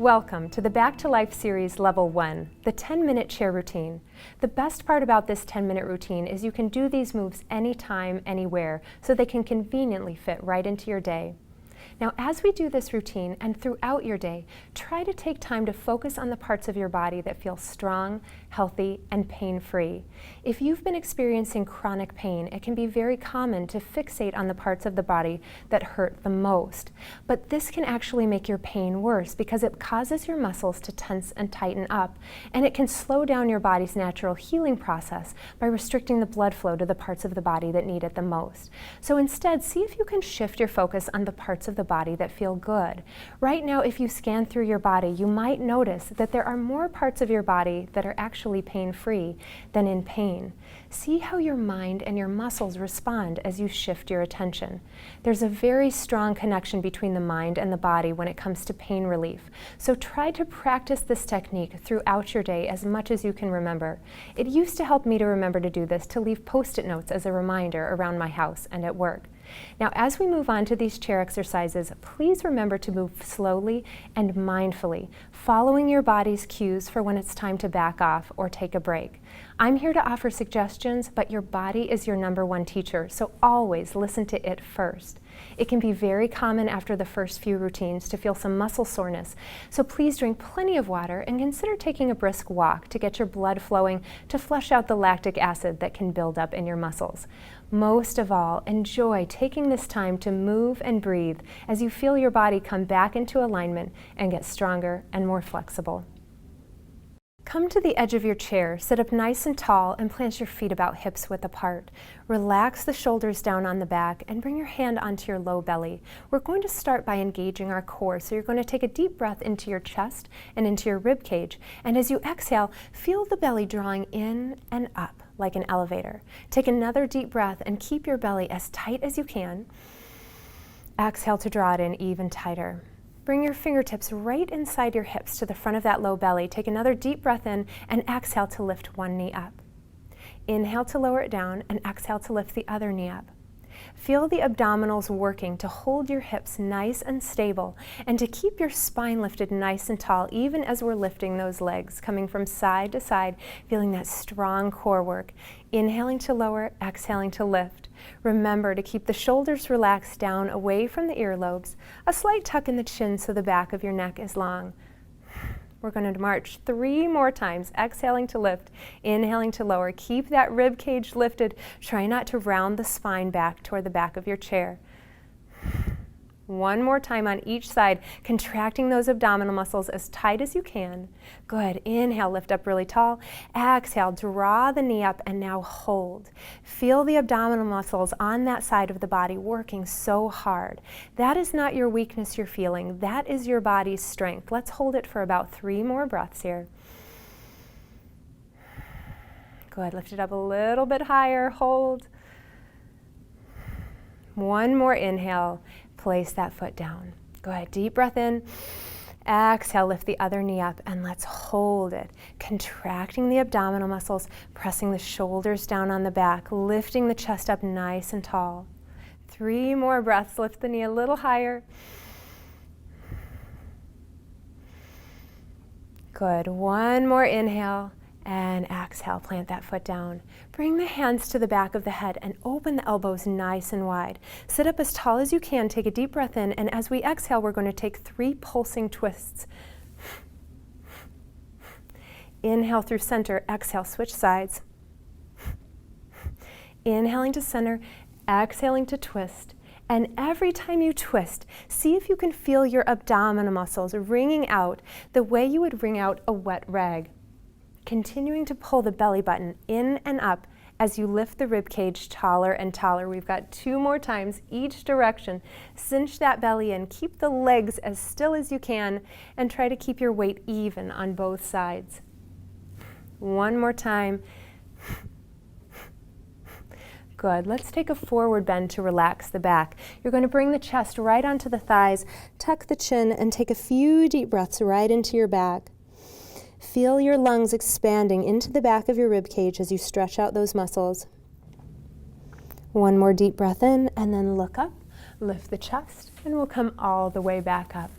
Welcome to the Back to Life series Level 1, the 10-minute chair routine. The best part about this 10-minute routine is you can do these moves anytime, anywhere, so they can conveniently fit right into your day. Now, as we do this routine and throughout your day, try to take time to focus on the parts of your body that feel strong, healthy, and pain-free. If you've been experiencing chronic pain, it can be very common to fixate on the parts of the body that hurt the most. But this can actually make your pain worse because it causes your muscles to tense and tighten up, and it can slow down your body's natural healing process by restricting the blood flow to the parts of the body that need it the most. So instead, see if you can shift your focus on the parts of the body that feel good. Right now, if you scan through your body, you might notice that there are more parts of your body that are actually pain-free than in pain. See how your mind and your muscles respond as you shift your attention. There's a very strong connection between the mind and the body when it comes to pain relief. So try to practice this technique throughout your day as much as you can remember. It used to help me to remember to do this, to leave Post-it notes as a reminder around my house and at work. Now, as we move on to these chair exercises, please remember to move slowly and mindfully, following your body's cues for when it's time to back off or take a break. I'm here to offer suggestions, but your body is your #1 teacher, so always listen to it first. It can be very common after the first few routines to feel some muscle soreness, so please drink plenty of water and consider taking a brisk walk to get your blood flowing to flush out the lactic acid that can build up in your muscles. Most of all, enjoy taking this time to move and breathe as you feel your body come back into alignment and get stronger and more flexible. Come to the edge of your chair, sit up nice and tall, and plant your feet about hips width apart. Relax the shoulders down on the back and bring your hand onto your low belly. We're going to start by engaging our core, so you're going to take a deep breath into your chest and into your rib cage. And as you exhale, feel the belly drawing in and up like an elevator. Take another deep breath and keep your belly as tight as you can. Exhale to draw it in even tighter. Bring your fingertips right inside your hips to the front of that low belly. Take another deep breath in and exhale to lift one knee up. Inhale to lower it down and exhale to lift the other knee up. Feel the abdominals working to hold your hips nice and stable and to keep your spine lifted nice and tall even as we're lifting those legs, coming from side to side, feeling that strong core work. Inhaling to lower, exhaling to lift. Remember to keep the shoulders relaxed down away from the earlobes, a slight tuck in the chin so the back of your neck is long. We're going to march 3 more times, exhaling to lift, inhaling to lower. Keep that rib cage lifted. Try not to round the spine back toward the back of your chair. 1 more time on each side, contracting those abdominal muscles as tight as you can. Good. Inhale, lift up really tall. Exhale, draw the knee up and now hold. Feel the abdominal muscles on that side of the body working so hard. That is not your weakness you're feeling. That is your body's strength. Let's hold it for about 3 more breaths here. Good. Lift it up a little bit higher. Hold. 1 more inhale. Place that foot down. Go ahead, deep breath in. Exhale, lift the other knee up and let's hold it. Contracting the abdominal muscles, pressing the shoulders down on the back, lifting the chest up nice and tall. 3 more breaths, lift the knee a little higher. Good, 1 more inhale and exhale, plant that foot down. Bring the hands to the back of the head and open the elbows nice and wide. Sit up as tall as you can, take a deep breath in, and as we exhale, we're going to take 3 pulsing twists. Inhale through center, exhale, switch sides. Inhaling to center, exhaling to twist. And every time you twist, see if you can feel your abdominal muscles wringing out the way you would wring out a wet rag. Continuing to pull the belly button in and up as you lift the rib cage taller and taller. We've got 2 more times each direction. Cinch that belly in, keep the legs as still as you can, and try to keep your weight even on both sides. 1 more time. Good. Let's take a forward bend to relax the back. You're going to bring the chest right onto the thighs, tuck the chin, and take a few deep breaths right into your back. Feel your lungs expanding into the back of your rib cage as you stretch out those muscles. 1 more deep breath in and then look up, lift the chest, and we'll come all the way back up.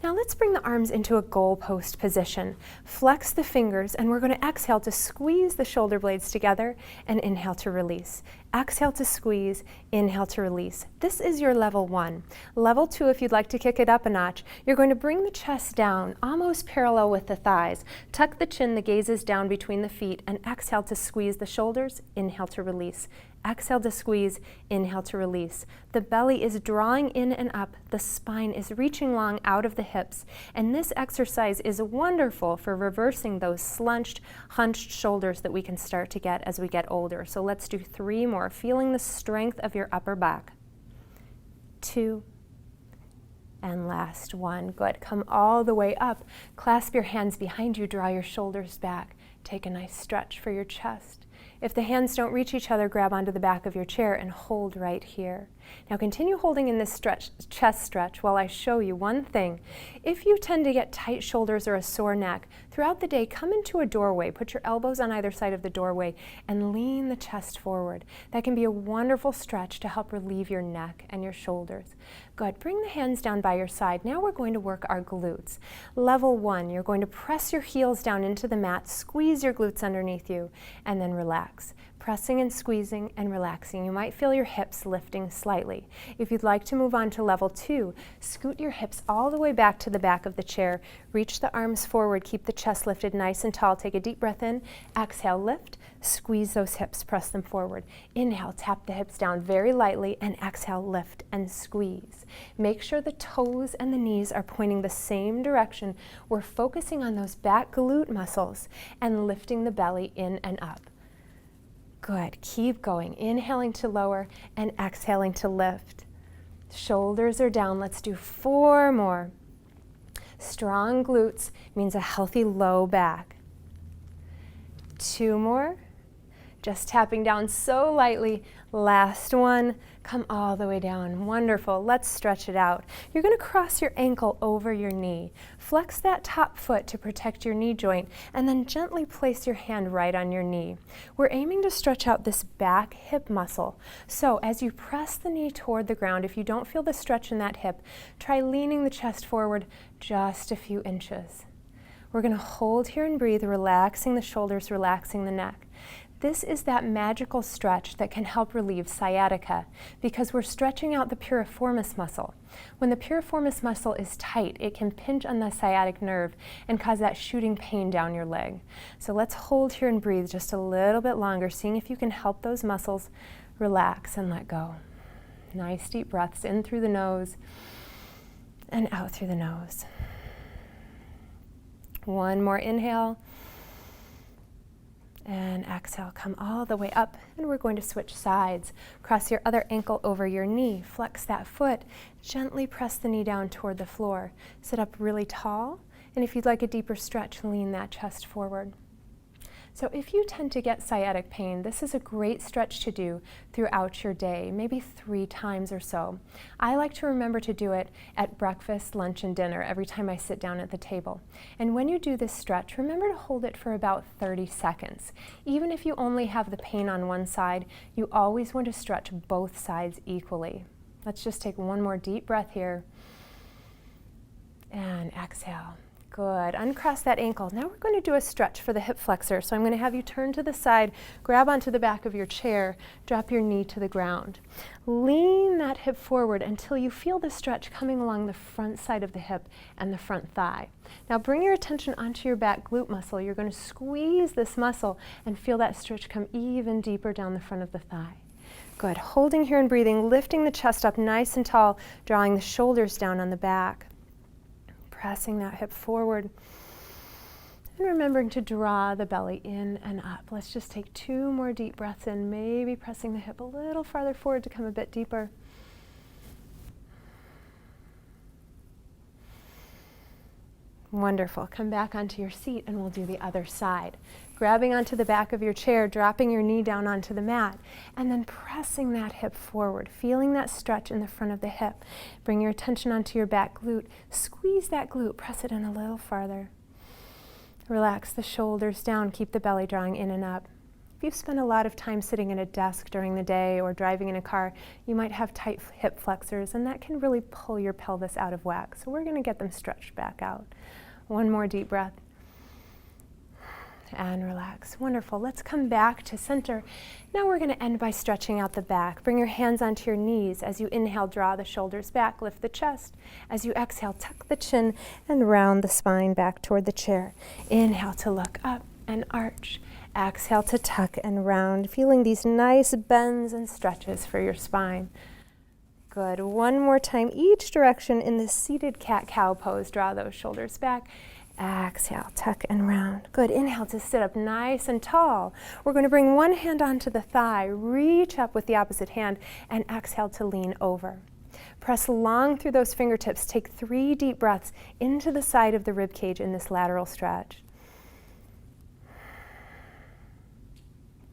Now let's bring the arms into a goalpost position. Flex the fingers, and we're going to exhale to squeeze the shoulder blades together and inhale to release. Exhale to squeeze, inhale to release. This is your level 1. Level 2, if you'd like to kick it up a notch, you're going to bring the chest down, almost parallel with the thighs. Tuck the chin, the gaze is down between the feet, and exhale to squeeze the shoulders, inhale to release. Exhale to squeeze, inhale to release. The belly is drawing in and up, the spine is reaching long out of the hips, and this exercise is wonderful for reversing those slunched, hunched shoulders that we can start to get as we get older. So let's do 3 more, feeling the strength of your upper back. 2, and last 1. Good. Come all the way up. Clasp your hands behind you, draw your shoulders back. Take a nice stretch for your chest. If the hands don't reach each other, grab onto the back of your chair and hold right here. Now continue holding in this chest stretch while I show you one thing. If you tend to get tight shoulders or a sore neck, throughout the day, come into a doorway, put your elbows on either side of the doorway, and lean the chest forward. That can be a wonderful stretch to help relieve your neck and your shoulders. Good. Bring the hands down by your side. Now we're going to work our glutes. Level 1, you're going to press your heels down into the mat, squeeze your glutes underneath you, and then relax. Pressing and squeezing and relaxing. You might feel your hips lifting slightly. If you'd like to move on to level 2, scoot your hips all the way back to the back of the chair. Reach the arms forward. Keep the chest lifted nice and tall. Take a deep breath in. Exhale, lift. Squeeze those hips. Press them forward. Inhale, tap the hips down very lightly, and exhale, lift and squeeze. Make sure the toes and the knees are pointing the same direction. We're focusing on those back glute muscles and lifting the belly in and up. Good. Keep going. Inhaling to lower and exhaling to lift. Shoulders are down. Let's do 4 more. Strong glutes means a healthy low back. 2 more. Just tapping down so lightly. Last one. Come all the way down. Wonderful. Let's stretch it out. You're going to cross your ankle over your knee. Flex that top foot to protect your knee joint, and then gently place your hand right on your knee. We're aiming to stretch out this back hip muscle. So as you press the knee toward the ground, if you don't feel the stretch in that hip, try leaning the chest forward just a few inches. We're going to hold here and breathe, relaxing the shoulders, relaxing the neck. This is that magical stretch that can help relieve sciatica because we're stretching out the piriformis muscle. When the piriformis muscle is tight, it can pinch on the sciatic nerve and cause that shooting pain down your leg. So let's hold here and breathe just a little bit longer, seeing if you can help those muscles relax and let go. Nice deep breaths in through the nose and out through the nose. One more inhale. And exhale, come all the way up, and we're going to switch sides. Cross your other ankle over your knee, flex that foot, gently press the knee down toward the floor. Sit up really tall, and if you'd like a deeper stretch, lean that chest forward. So if you tend to get sciatic pain, this is a great stretch to do throughout your day, maybe 3 times or so. I like to remember to do it at breakfast, lunch, and dinner every time I sit down at the table. And when you do this stretch, remember to hold it for about 30 seconds. Even if you only have the pain on one side, you always want to stretch both sides equally. Let's just take one more deep breath here. And exhale. Good. Uncross that ankle. Now we're going to do a stretch for the hip flexor. So I'm going to have you turn to the side, grab onto the back of your chair, drop your knee to the ground. Lean that hip forward until you feel the stretch coming along the front side of the hip and the front thigh. Now bring your attention onto your back glute muscle. You're going to squeeze this muscle and feel that stretch come even deeper down the front of the thigh. Good. Holding here and breathing, lifting the chest up nice and tall, drawing the shoulders down on the back. Pressing that hip forward and remembering to draw the belly in and up. Let's just take 2 more deep breaths in, maybe pressing the hip a little farther forward to come a bit deeper. Wonderful. Come back onto your seat and we'll do the other side. Grabbing onto the back of your chair, dropping your knee down onto the mat, and then pressing that hip forward, feeling that stretch in the front of the hip. Bring your attention onto your back glute. Squeeze that glute, press it in a little farther. Relax the shoulders down, keep the belly drawing in and up. If you spend a lot of time sitting at a desk during the day or driving in a car, you might have tight hip flexors, and that can really pull your pelvis out of whack. So we're going to get them stretched back out. One more deep breath. And relax. Wonderful. Let's come back to center. Now we're going to end by stretching out the back. Bring your hands onto your knees. As you inhale, draw the shoulders back, lift the chest. As you exhale, tuck the chin and round the spine back toward the chair. Inhale to look up and arch. Exhale to tuck and round, feeling these nice bends and stretches for your spine. Good. One more time, each direction in the seated cat-cow pose. Draw those shoulders back. Exhale, tuck and round. Good. Inhale to sit up nice and tall. We're going to bring one hand onto the thigh, reach up with the opposite hand, and exhale to lean over. Press long through those fingertips. Take 3 deep breaths into the side of the rib cage in this lateral stretch.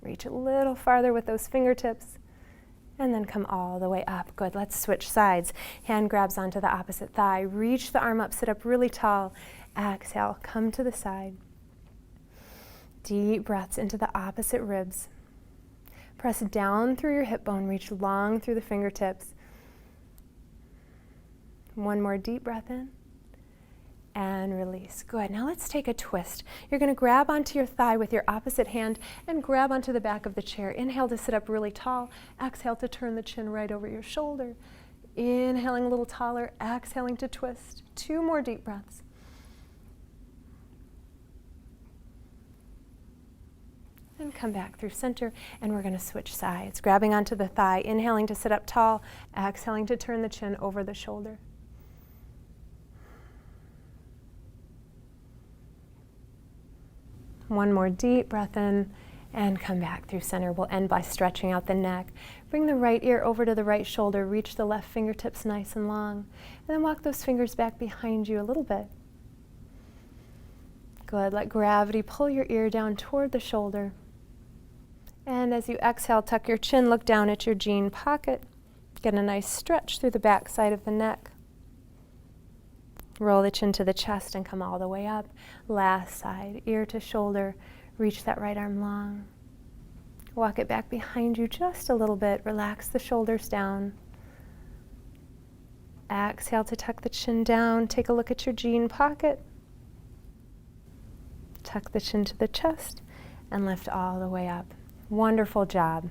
Reach a little farther with those fingertips, and then come all the way up. Good. Let's switch sides. Hand grabs onto the opposite thigh. Reach the arm up, sit up really tall. Exhale, come to the side. Deep breaths into the opposite ribs. Press down through your hip bone, reach long through the fingertips. One more deep breath in and release. Good. Now let's take a twist. You're going to grab onto your thigh with your opposite hand and grab onto the back of the chair. Inhale to sit up really tall. Exhale to turn the chin right over your shoulder. Inhaling a little taller, exhaling to twist. 2 more deep breaths. And come back through center, and we're going to switch sides. Grabbing onto the thigh, inhaling to sit up tall, exhaling to turn the chin over the shoulder. One more deep breath in, and come back through center. We'll end by stretching out the neck. Bring the right ear over to the right shoulder, reach the left fingertips nice and long, and then walk those fingers back behind you a little bit. Good. Let gravity pull your ear down toward the shoulder. And as you exhale, tuck your chin, look down at your jean pocket. Get a nice stretch through the back side of the neck. Roll the chin to the chest and come all the way up. Last side, ear to shoulder. Reach that right arm long. Walk it back behind you just a little bit. Relax the shoulders down. Exhale to tuck the chin down. Take a look at your jean pocket. Tuck the chin to the chest and lift all the way up. Wonderful job.